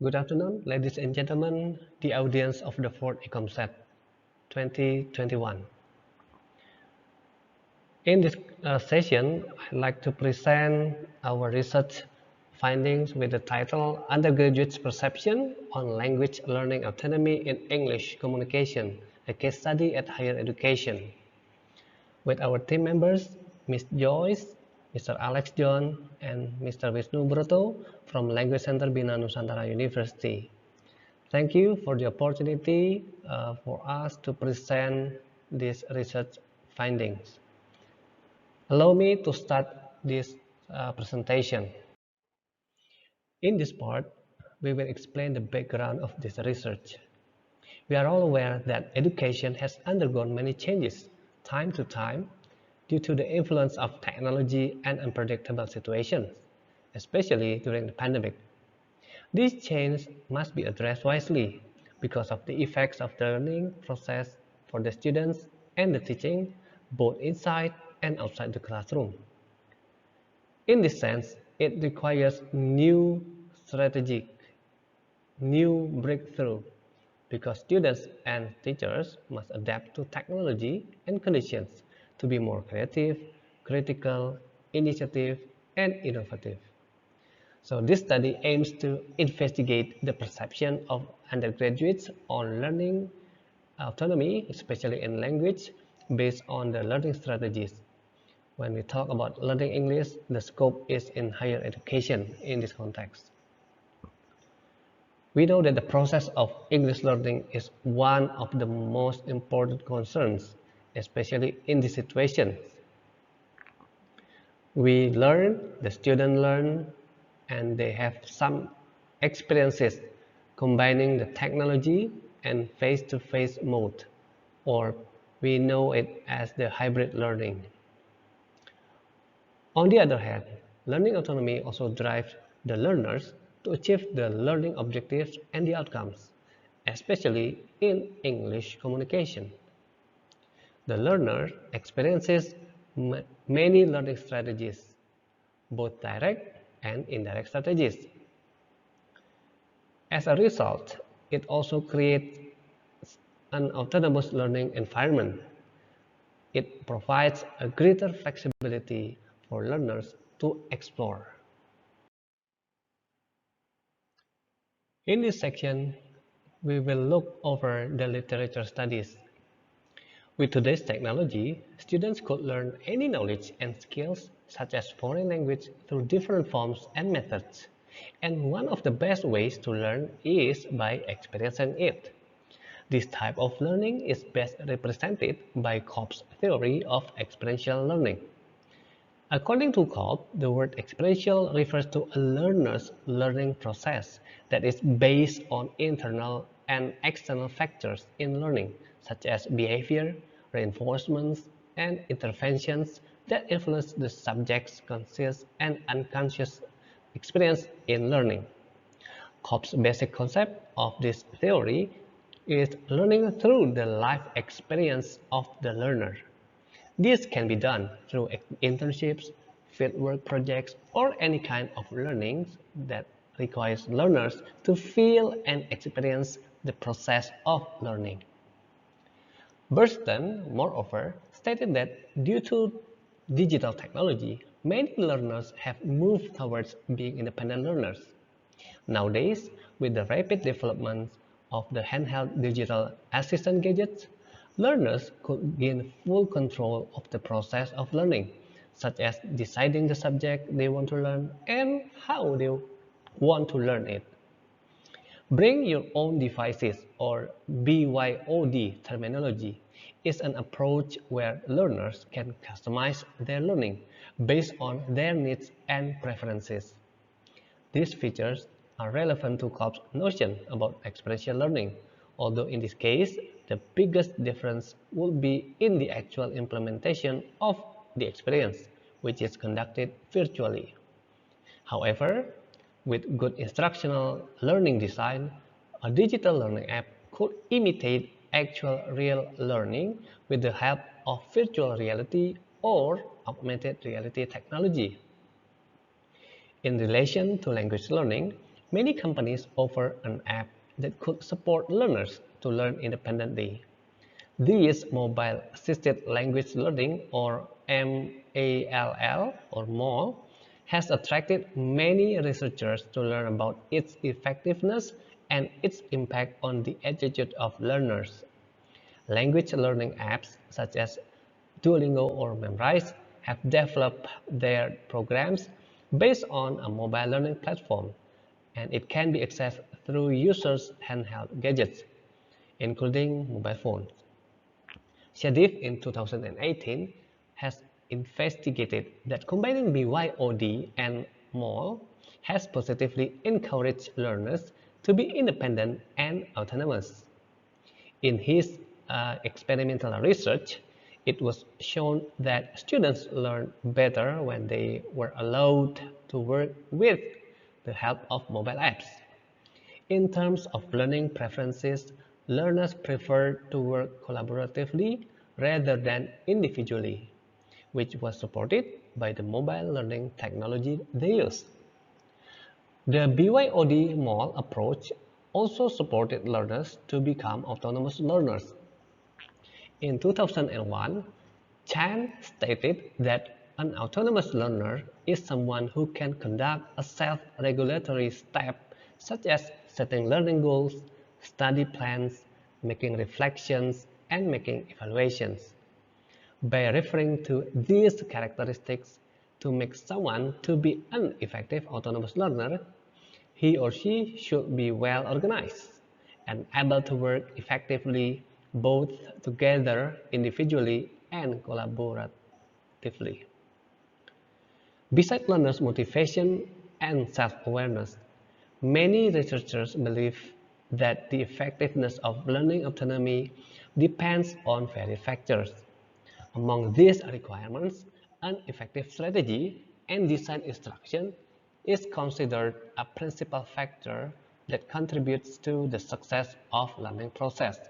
Good afternoon, ladies and gentlemen, the audience of the fourth ICComSET 2021. In this session, I'd like to present our research findings with the title Undergraduate's Perception on Language Learning Autonomy in English Communication, a case study at higher education. With our team members, Ms. Joyce, Mr. Alex John, and Mr. Vishnu Broto from Language Center Bina Nusantara University. Thank you for the opportunity for us to present these research findings. Allow me to start this presentation. In this part, we will explain the background of this research. We are all aware that education has undergone many changes time to time due to the influence of technology and unpredictable situations, especially during the pandemic. These changes must be addressed wisely because of the effects of the learning process for the students and the teaching, both inside and outside the classroom. In this sense, it requires new strategic, new breakthrough, because students and teachers must adapt to technology and conditions to be more creative, critical, initiative, and innovative. So this study aims to investigate the perception of undergraduates on learning autonomy, especially in language, based on the learning strategies. When we talk about learning English, the scope is in higher education in this context. We know that the process of English learning is one of the most important concerns, especially in this situation. We learn, the students learn, and they have some experiences combining the technology and face-to-face mode, or we know it as the hybrid learning. On the other hand, learning autonomy also drives the learners to achieve the learning objectives and the outcomes, especially in English communication. The learner experiences many learning strategies, both direct and indirect strategies. As a result, it also creates an autonomous learning environment. It provides a greater flexibility for learners to explore. In this section, we will look over the literature studies. With today's technology, students could learn any knowledge and skills such as foreign language through different forms and methods. And one of the best ways to learn is by experiencing it. This type of learning is best represented by Cobb's theory of experiential learning. According to Cobb, the word experiential refers to a learner's learning process that is based on internal and external factors in learning, such as behavior, reinforcements, and interventions that influence the subject's conscious and unconscious experience in learning. Cobb's basic concept of this theory is learning through the life experience of the learner. This can be done through internships, fieldwork projects, or any kind of learning that requires learners to feel and experience the process of learning. Burston, moreover, stated that due to digital technology, many learners have moved towards being independent learners. Nowadays, with the rapid development of the handheld digital assistant gadgets, learners could gain full control of the process of learning, such as deciding the subject they want to learn and how they want to learn it. Bring your own devices, or BYOD terminology, is an approach where learners can customize their learning based on their needs and preferences. These features are relevant to Cobb's notion about experiential learning, although in this case, the biggest difference would be in the actual implementation of the experience, which is conducted virtually. However, with good instructional learning design, a digital learning app could imitate actual real learning with the help of virtual reality or augmented reality technology. In relation to language learning, Many companies offer an app that could support learners to learn independently. This mobile assisted language learning, or MALL or more, has attracted many researchers to learn about its effectiveness and its impact on the attitude of learners. Language learning apps such as Duolingo or Memrise have developed their programs based on a mobile learning platform, and it can be accessed through users' handheld gadgets, including mobile phones. Shadif in 2018 has investigated that combining BYOD and MOL has positively encouraged learners to be independent and autonomous. In his experimental research, it was shown that students learned better when they were allowed to work with the help of mobile apps. In terms of learning preferences, learners prefer to work collaboratively rather than individually, which was supported by the mobile learning technology they use. The BYOD MOL approach also supported learners to become autonomous learners. In 2001, Chan stated that an autonomous learner is someone who can conduct a self-regulatory step such as setting learning goals, study plans, making reflections, and making evaluations. By referring to these characteristics to make someone to be an effective autonomous learner, he or she should be well organized and able to work effectively both together individually and collaboratively. Besides learners' motivation and self-awareness, many researchers believe that the effectiveness of learning autonomy depends on various factors. Among these requirements, an effective strategy and design instruction is considered a principal factor that contributes to the success of learning process.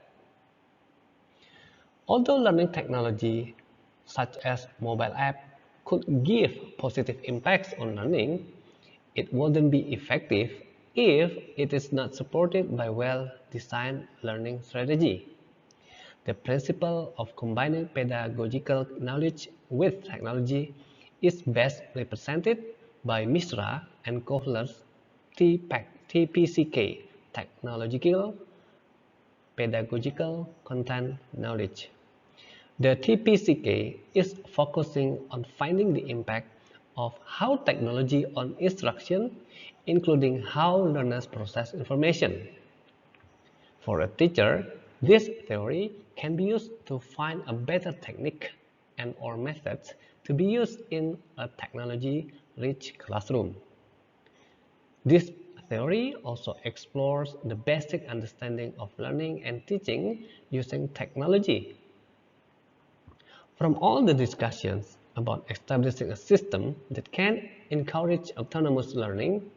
Although learning technology, such as mobile app, could give positive impacts on learning, it wouldn't be effective if it is not supported by well-designed learning strategy. The principle of combining pedagogical knowledge with technology is best represented by Mishra and Kohler's TPCK, Technological Pedagogical Content Knowledge. The TPCK is focusing on finding the impact of how technology on instruction, including how learners process information. For a teacher, this theory can be used to find a better technique and or methods to be used in a technology-rich classroom. This theory also explores the basic understanding of learning and teaching using technology. From all the discussions about establishing a system that can encourage autonomous learning,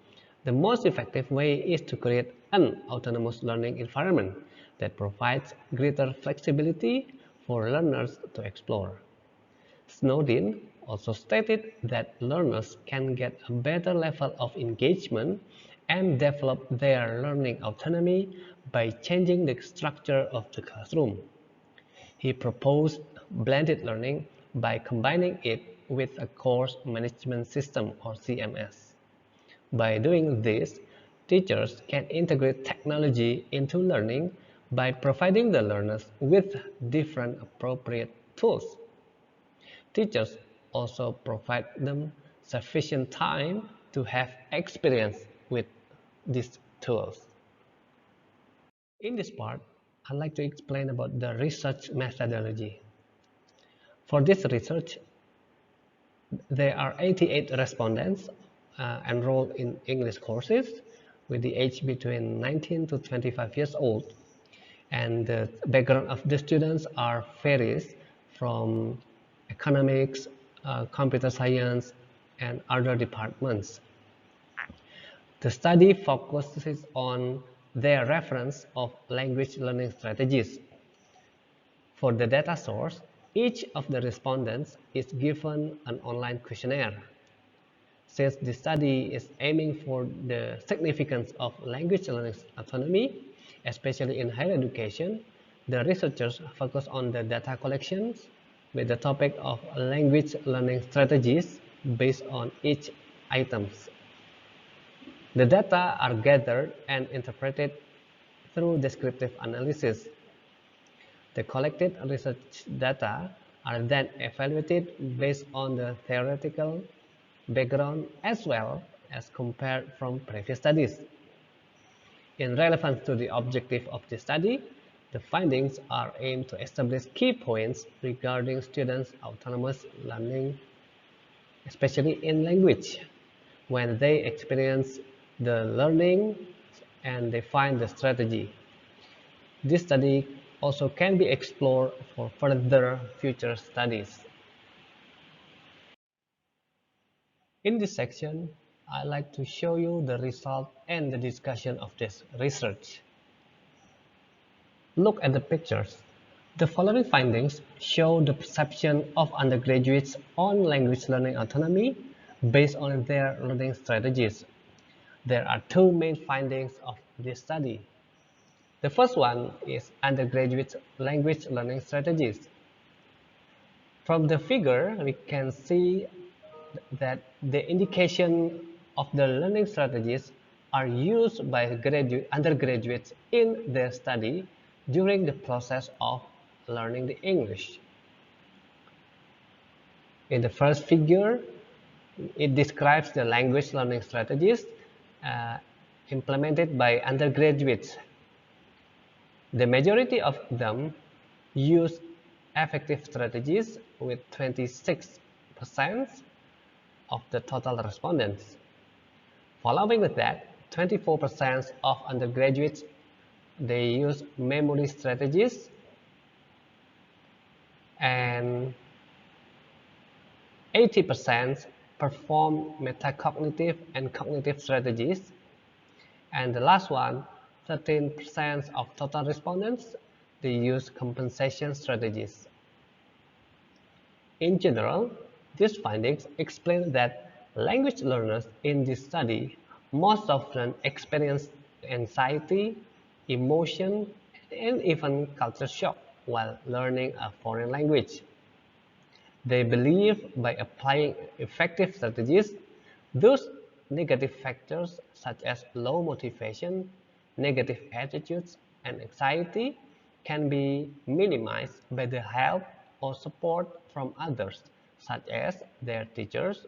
the most effective way is to create an autonomous learning environment that provides greater flexibility for learners to explore. Snowden also stated that learners can get a better level of engagement and develop their learning autonomy by changing the structure of the classroom. He proposed blended learning by combining it with a course management system or CMS. By doing this, teachers can integrate technology into learning by providing the learners with different appropriate tools. Teachers also provide them sufficient time to have experience with these tools. In this part, I'd like to explain about the research methodology. For this research, there are 88 respondents enrolled in English courses with the age between 19 to 25 years old, and the background of the students are varies from economics, computer science, and other departments. The study focuses on their reference of language learning strategies. For the data source, each of the respondents is given an online questionnaire. Since the study is aiming for the significance of language learning autonomy, especially in higher education, the researchers focus on the data collections with the topic of language learning strategies based on each items. The data are gathered and interpreted through descriptive analysis. The collected research data are then evaluated based on the theoretical background as well as compared from previous studies. In relevance to the objective of the study, the findings are aimed to establish key points regarding students' autonomous learning, especially in language, when they experience the learning and define the strategy. This study also can be explored for further future studies. In this section, I'd like to show you the result and the discussion of this research. Look at the pictures. The following findings show the perception of undergraduates on language learning autonomy based on their learning strategies. There are two main findings of this study. The first one is undergraduate language learning strategies. From the figure, we can see that the indication of the learning strategies are used by undergraduates in their study during the process of learning the English. In the first figure, it describes the language learning strategies implemented by undergraduates. The majority of them use effective strategies with 26% of the total respondents. Following with that, 24% of undergraduates, they use memory strategies, and 80% perform metacognitive and cognitive strategies. And the last one, 13% of total respondents, they use compensation strategies. In general, these findings explain that language learners in this study most often experience anxiety, emotion, and even culture shock while learning a foreign language. They believe by applying effective strategies, those negative factors such as low motivation, negative attitudes, and anxiety can be minimized by the help or support from others, such as their teachers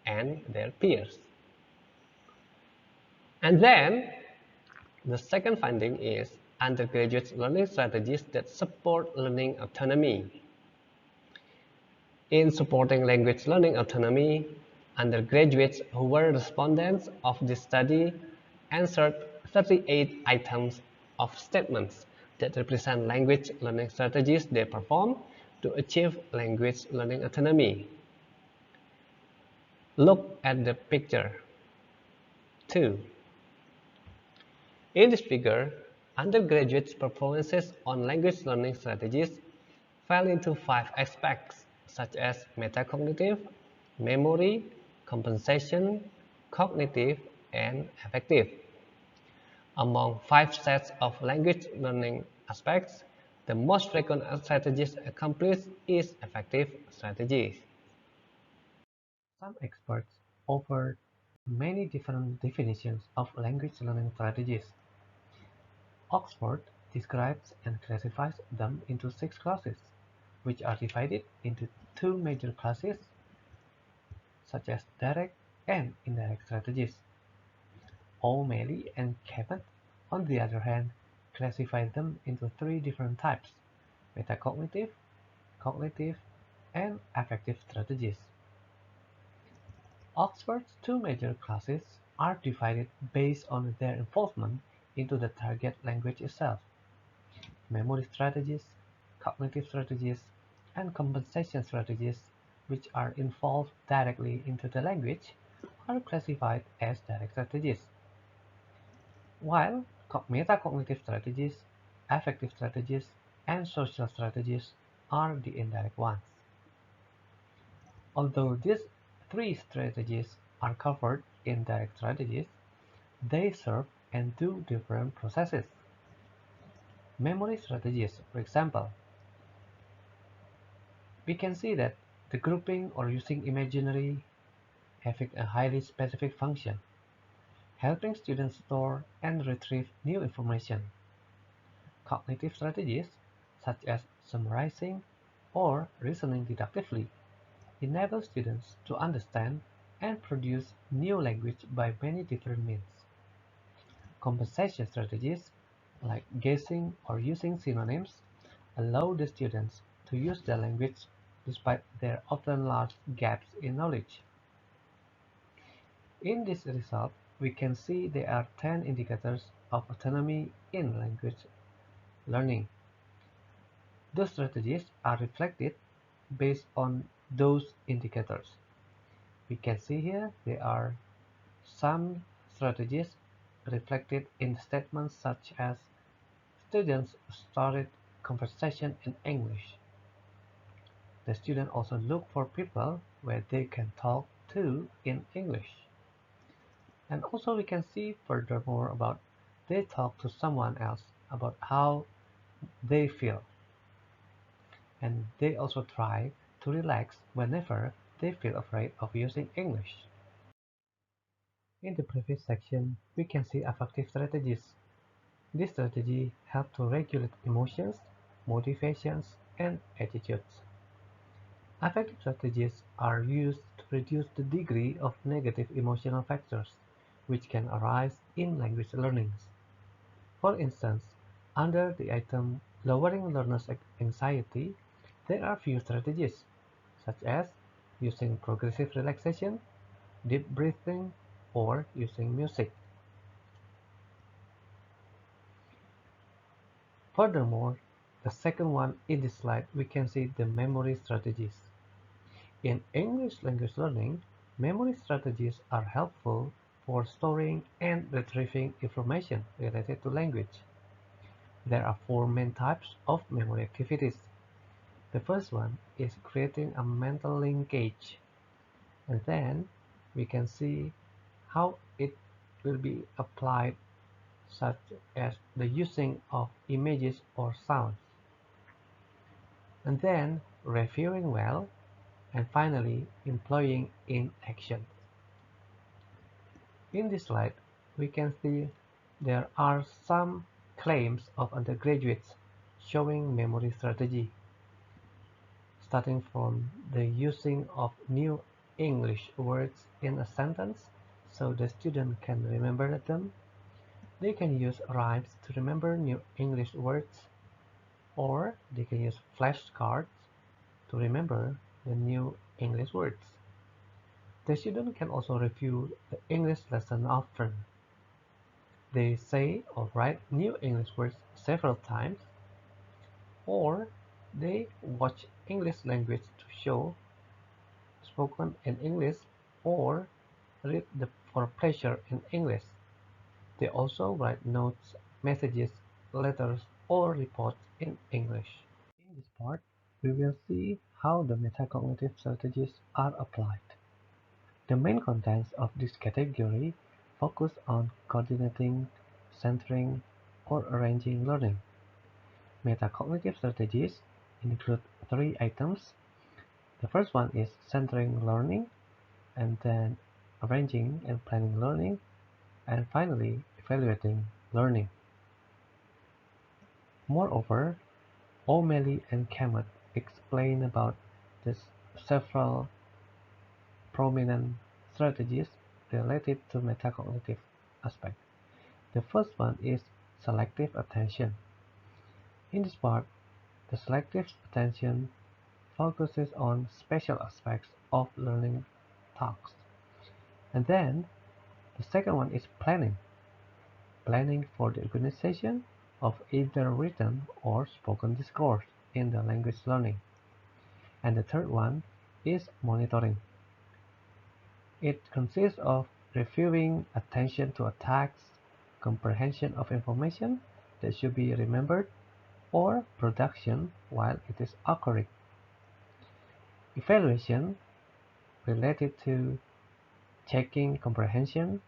and their peers. And then, the second finding is undergraduate learning strategies that support learning autonomy. In supporting language learning autonomy, undergraduates who were respondents of this study answered 38 items of statements that represent language learning strategies they perform to achieve language learning autonomy. Look at the picture 2. In this figure, undergraduates' performances on language learning strategies fell into 5 aspects, such as metacognitive, memory, compensation, cognitive, and affective. Among 5 sets of language learning aspects, the most frequent strategies accomplished is affective strategies. Some experts offer many different definitions of language learning strategies. Oxford describes and classifies them into 6 classes, which are divided into 2 major classes, such as direct and indirect strategies. O'Malley and Cabot, on the other hand, classify them into 3 different types: metacognitive, cognitive, and affective strategies. Oxford's 2 major classes are divided based on their involvement into the target language itself. Memory strategies, cognitive strategies, and compensation strategies, which are involved directly into the language, are classified as direct strategies, while metacognitive strategies, affective strategies, and social strategies are the indirect ones. Although these 3 strategies are covered in direct strategies, they serve and do different processes. Memory strategies, for example, we can see that the grouping or using imaginary having a highly specific function, helping students store and retrieve new information. Cognitive strategies, such as summarizing or reasoning deductively, enable students to understand and produce new language by many different means. Compensation strategies, like guessing or using synonyms, allow the students to use the language despite their often large gaps in knowledge. In this result, we can see there are 10 indicators of autonomy in language learning. Those strategies are reflected based on those indicators. We can see here there are some strategies reflected in statements such as students started conversation in English. The student also look for people where they can talk to in English. And also we can see furthermore about they talk to someone else about how they feel. And they also try to relax whenever they feel afraid of using English. In the previous section, we can see affective strategies. This strategy helps to regulate emotions, motivations, and attitudes. Affective strategies are used to reduce the degree of negative emotional factors which can arise in language learning. For instance, under the item "Lowering learners' anxiety", there are few strategies, such as using progressive relaxation, deep breathing, or using music. Furthermore, the second one in this slide we can see the memory strategies. In English language learning, memory strategies are helpful for storing and retrieving information related to language. There are four main types of memory activities. The first one is creating a mental linkage, and then we can see how it will be applied, such as the using of images or sounds, and then reviewing well, and finally employing in action. In this slide, we can see there are some claims of undergraduates showing memory strategy, starting from the using of new English words in a sentence so the student can remember them. They can use rhymes to remember new English words, or they can use flashcards to remember the new English words. The student can also review the English lesson often. They say or write new English words several times, or they watch English language to show spoken in English, or read for pleasure in English. They also write notes, messages, letters, or reports in English. In this part, we will see how the metacognitive strategies are applied. The main contents of this category focus on coordinating, centering, or arranging learning. Metacognitive strategies include three items. The first one is centering learning, and then arranging and planning learning, and finally evaluating learning. Moreover, O'Malley and Cammett explain about the several prominent strategies related to metacognitive aspect. The first one is selective attention. In this part, the selective attention focuses on special aspects of learning tasks. And then the second one is planning. Planning for the organization of either written or spoken discourse in the language learning. And the third one is monitoring. It consists of reviewing attention to a task, comprehension of information that should be remembered, or production while it is occurring. Evaluation related to checking comprehension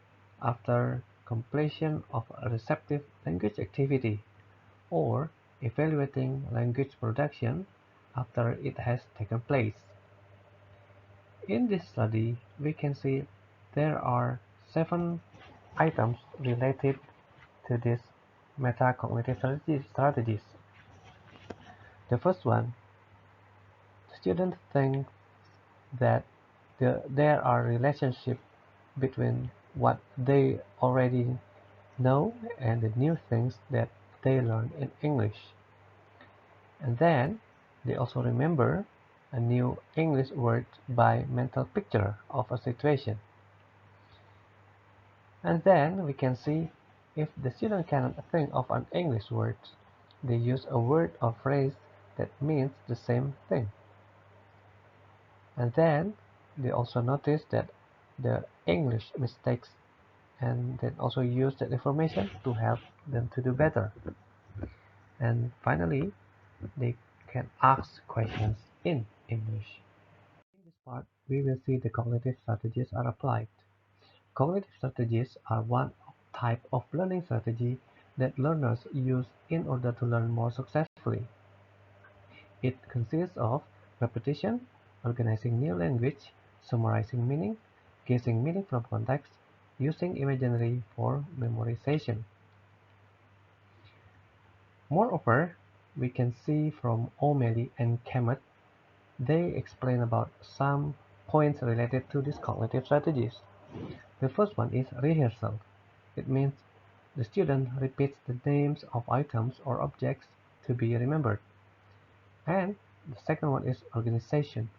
after completion of a receptive language activity, or evaluating language production after it has taken place. In this study, we can see there are 7 items related to these metacognitive strategies. The first one, students think that there are relationships between what they already know and the new things that they learn in English. And then they also remember a new English word by mental picture of a situation. And then we can see if the student cannot think of an English word, they use a word or phrase that means the same thing. And then they also notice that the English mistakes and then also use that information to help them to do better. And finally, they can ask questions in English. In this part, we will see the cognitive strategies are applied. Cognitive strategies are one type of learning strategy that learners use in order to learn more successfully. It consists of repetition, organizing new language, summarizing meaning, guessing meaning from context, using imaginary for memorization. Moreover, we can see from O'Malley and Kemet, they explain about some points related to these cognitive strategies. The first one is rehearsal. It means the student repeats the names of items or objects to be remembered. And the second one is organization.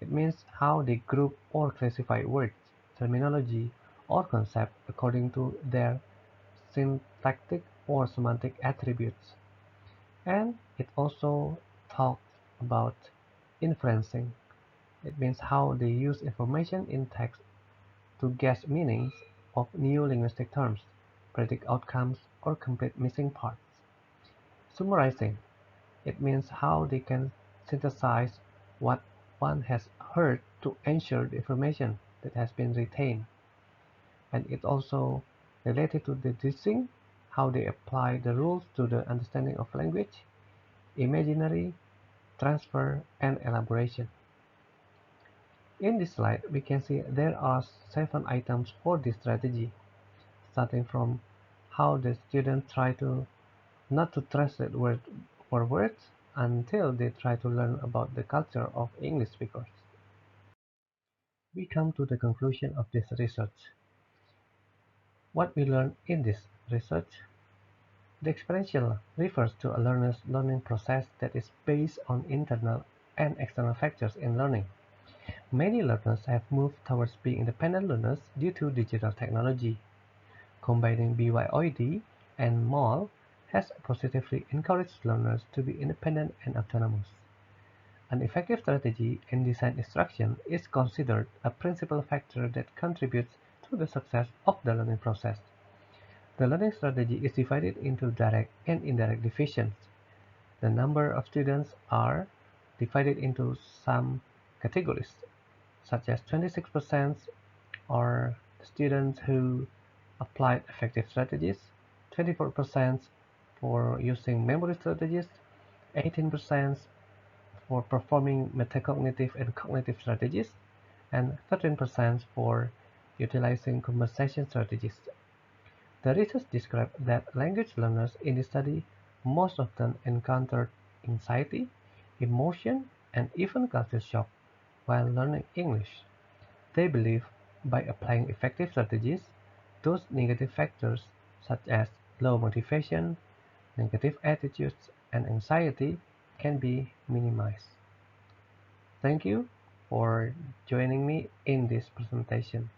It means how they group or classify words, terminology, or concepts according to their syntactic or semantic attributes. And it also talks about inferencing. It means how they use information in text to guess meanings of new linguistic terms, predict outcomes, or complete missing parts. Summarizing. It means how they can synthesize what one has heard to ensure the information that has been retained. And it also related to deducing, how they apply the rules to the understanding of language, imaginary, transfer, and elaboration. In this slide, we can see there are 7 items for this strategy, starting from how the students try to not to translate word for words until they try to learn about the culture of English speakers. We come to the conclusion of this research. What we learned in this research, the experiential refers to a learner's learning process that is based on internal and external factors in learning. Many learners have moved towards being independent learners due to digital technology. Combining BYOD and MAL has positively encouraged learners to be independent and autonomous. An effective strategy in design instruction is considered a principal factor that contributes to the success of the learning process. The learning strategy is divided into direct and indirect divisions. The number of students are divided into some categories, such as 26% are students who applied effective strategies, 24% for using memory strategies, 18% for performing metacognitive and cognitive strategies, and 13% for utilizing conversation strategies. The research described that language learners in the study most often encountered anxiety, emotion, and even culture shock while learning English. They believe by applying effective strategies, those negative factors such as low motivation, negative attitudes, and anxiety can be minimized. Thank you for joining me in this presentation.